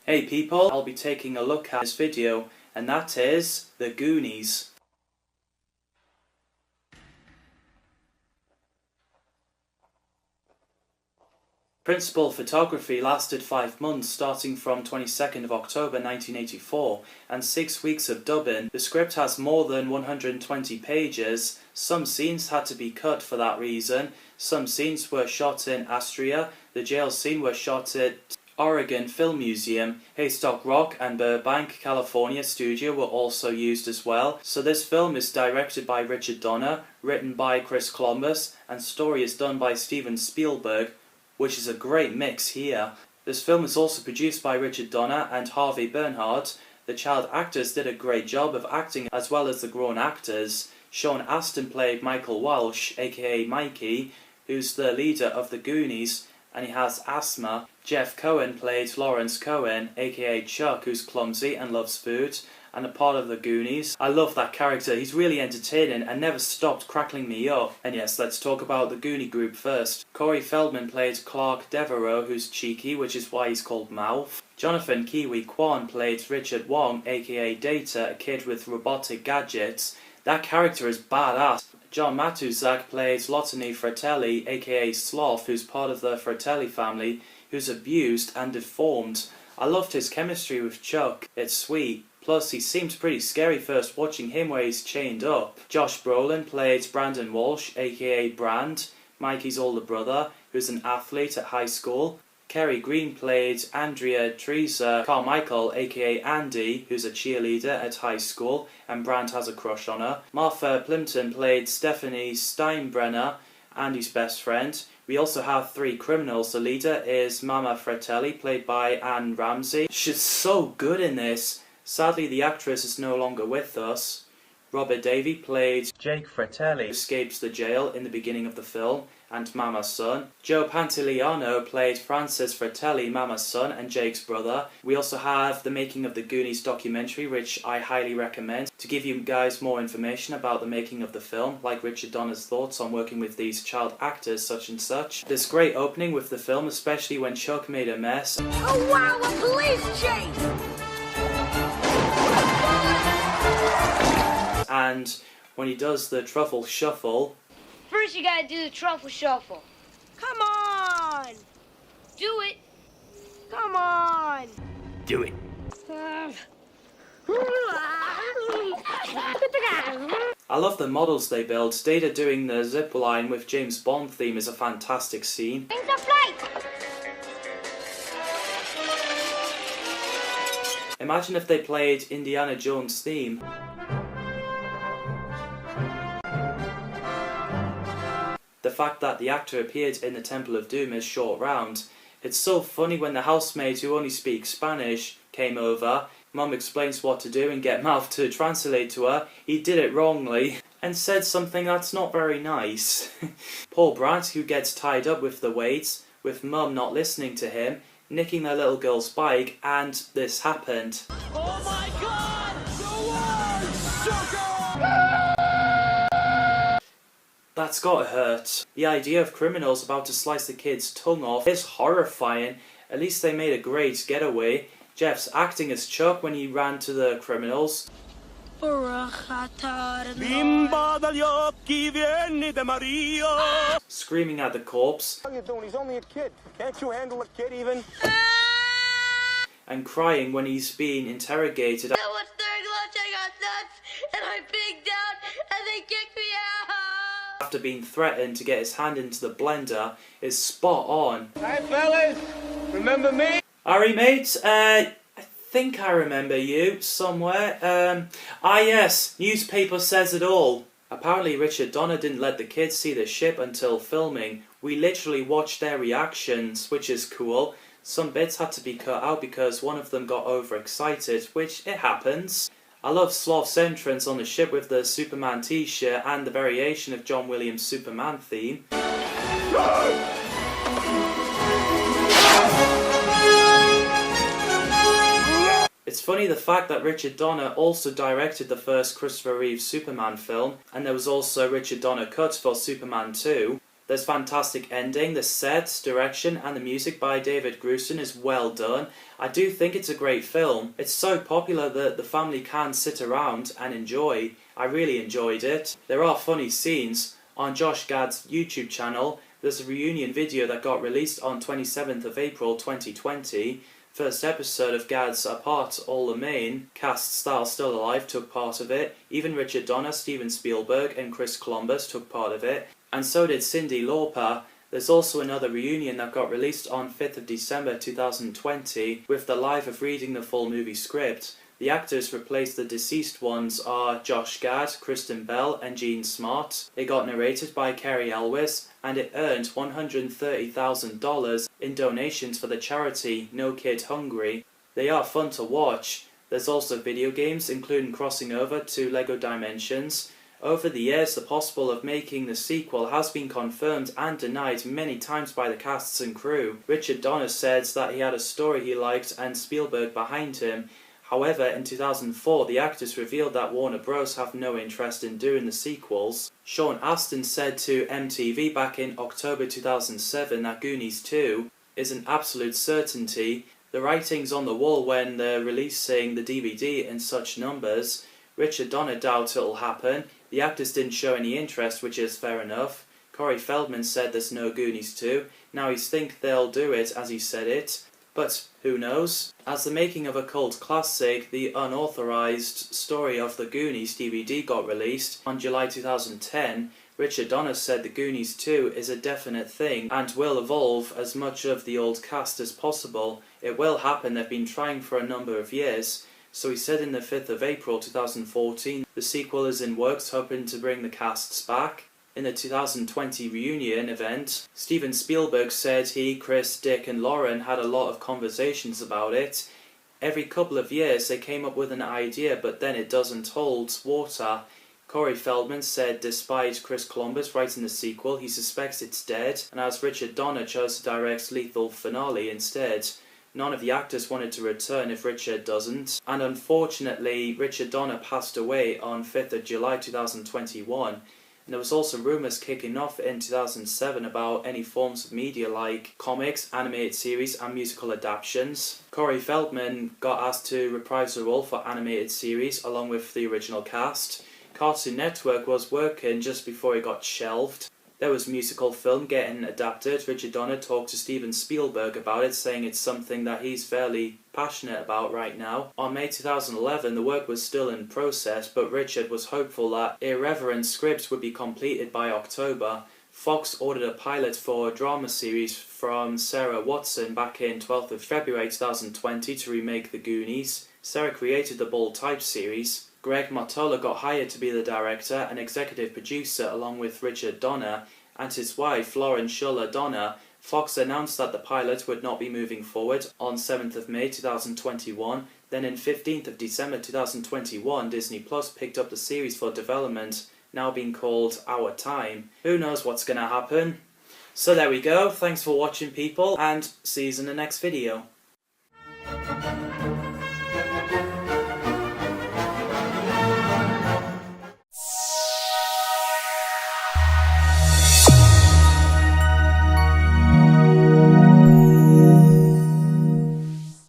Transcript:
Hey people, I'll be taking a look at this video, and that is the Goonies. Principal photography lasted 5 months, starting from 22nd of October 1984, and 6 weeks of dubbing. The script has more than 120 pages. Some scenes had to be cut for that reason. Some scenes were shot in Austria. The jail scene was shot at Oregon Film Museum. Haystock Rock and Burbank, California studio were also used as well. So this film is directed by Richard Donner, written by Chris Columbus, and story is done by Steven Spielberg, which is a great mix here. This film is also produced by Richard Donner and Harvey Bernhard. The child actors did a great job of acting as well as the grown actors. Sean Astin played Michael Walsh, aka Mikey, who's the leader of the Goonies, and he has asthma. Jeff Cohen played Lawrence Cohen, aka Chuck, who's clumsy and loves food, and a part of the Goonies. I love that character, he's really entertaining and never stopped crackling me up. And yes, let's talk about the Goonie group first. Corey Feldman played Clark Devereaux, who's cheeky, which is why he's called Mouth. Jonathan Kiwi Kwan played Richard Wong, aka Data, a kid with robotic gadgets. That character is badass. John Matuzak played Lotany Fratelli, aka Sloth, who's part of the Fratelli family, who's abused and deformed. I loved his chemistry with Chuck, it's sweet. Plus, he seemed pretty scary first watching him where he's chained up. Josh Brolin played Brandon Walsh, aka Brand, Mikey's older brother, who's an athlete at high school. Kerry Green played Andrea Teresa Carmichael, aka Andy, who's a cheerleader at high school, and Brand has a crush on her. Martha Plimpton played Stephanie Steinbrenner, Andy's best friend. We also have 3 criminals. The leader is Mama Fratelli, played by Anne Ramsey. She's so good in this. Sadly, the actress is no longer with us. Robert Davey played Jake Fratelli, who escapes the jail in the beginning of the film, and Mama's son. Joe Pantoliano played Francis Fratelli, Mama's son and Jake's brother. We also have the making of the Goonies documentary, which I highly recommend, to give you guys more information about the making of the film, like Richard Donner's thoughts on working with these child actors such and such. This great opening with the film, especially when Chuck made a mess. Oh wow, a police chase! And when he does the truffle shuffle. First you gotta do the truffle shuffle. Come on! Do it! Come on! Do it. I love the models they build. Data doing the zip line with James Bond theme is a fantastic scene. Wings of flight! Imagine if they played Indiana Jones' theme. The fact that the actor appeared in the Temple of Doom is short round. It's so funny when the housemaid who only speaks Spanish came over. Mum explains what to do and get Mouth to translate to her. He did it wrongly and said something that's not very nice. Paul Brandt, who gets tied up with the weights, with Mum not listening to him, nicking their little girl's bike, and this happened. Oh my god! The world sugar! That's gotta hurt. The idea of criminals about to slice the kid's tongue off is horrifying. At least they made a great getaway. Jeff's acting as Chuck when he ran to the criminals. Screaming at the corpse. What are you doing? He's only a kid. Can't you handle a kid even? And crying when he's being interrogated. I was third lunch, I got nuts, and I pigged out, and they kicked me out! After being threatened to get his hand into the blender is spot on. Hi fellas, remember me? Harry mate, I think I remember you somewhere. Yes, newspaper says it all. Apparently Richard Donner didn't let the kids see the ship until filming. We literally watched their reactions, which is cool. Some bits had to be cut out because one of them got overexcited, which it happens. I love Sloth's entrance on the ship with the Superman t-shirt and the variation of John Williams' Superman theme. It's funny the fact that Richard Donner also directed the first Christopher Reeve Superman film, and there was also Richard Donner cuts for Superman 2. There's fantastic ending, the sets, direction and the music by David Grusin is well done. I do think it's a great film. It's so popular that the family can sit around and enjoy. I really enjoyed it. There are funny scenes. On Josh Gad's YouTube channel, there's a reunion video that got released on 27th of April 2020. First episode of Gad's Apart, All the Main cast style still alive took part of it. Even Richard Donner, Steven Spielberg and Chris Columbus took part of it. And so did Cyndi Lauper. There's also another reunion that got released on 5th of December 2020 with the live of reading the full movie script. The actors replaced the deceased ones are Josh Gad, Kristen Bell and Jean Smart. It got narrated by Cary Elwes and it earned $130,000 in donations for the charity No Kid Hungry. They are fun to watch. There's also video games including crossing over to LEGO Dimensions. Over the years, the possible of making the sequel has been confirmed and denied many times by the casts and crew. Richard Donner said that he had a story he liked and Spielberg behind him. However, in 2004, the actors revealed that Warner Bros. Have no interest in doing the sequels. Sean Astin said to MTV back in October 2007 that Goonies 2 is an absolute certainty. The writing's on the wall when they're releasing the DVD in such numbers. Richard Donner doubts it'll happen. The actors didn't show any interest, which is fair enough. Corey Feldman said there's no Goonies 2. Now he's think they'll do it as he said it. But who knows? As the making of a cult classic, the unauthorized story of the Goonies DVD got released on July 2010, Richard Donner said the Goonies 2 is a definite thing and will evolve as much of the old cast as possible. It will happen, they've been trying for a number of years. So he said in the 5th of April 2014, the sequel is in works, hoping to bring the casts back. In the 2020 reunion event, Steven Spielberg said he, Chris, Dick and Lauren had a lot of conversations about it. Every couple of years they came up with an idea, but then it doesn't hold water. Corey Feldman said despite Chris Columbus writing the sequel, he suspects it's dead, and as Richard Donner chose to direct Lethal Finale instead, none of the actors wanted to return if Richard doesn't. And unfortunately, Richard Donner passed away on 5th of July 2021. And there was also rumours kicking off in 2007 about any forms of media like comics, animated series and musical adaptations. Corey Feldman got asked to reprise the role for animated series along with the original cast. Cartoon Network was working just before it got shelved. There was musical film getting adapted. Richard Donner talked to Steven Spielberg about it, saying it's something that he's fairly passionate about right now. On May 2011, the work was still in process, but Richard was hopeful that irreverent scripts would be completed by October. Fox ordered a pilot for a drama series from Sarah Watson back in 12th of February 2020 to remake The Goonies. Sarah created the Bold Type series. Greg Mottola got hired to be the director and executive producer along with Richard Donner and his wife Lauren Schuller Donner. Fox announced that the pilot would not be moving forward on 7th of May 2021. Then on 15th of December 2021, Disney Plus picked up the series for development, now being called Our Time. Who knows what's going to happen? So there we go, thanks for watching people, and see you in the next video.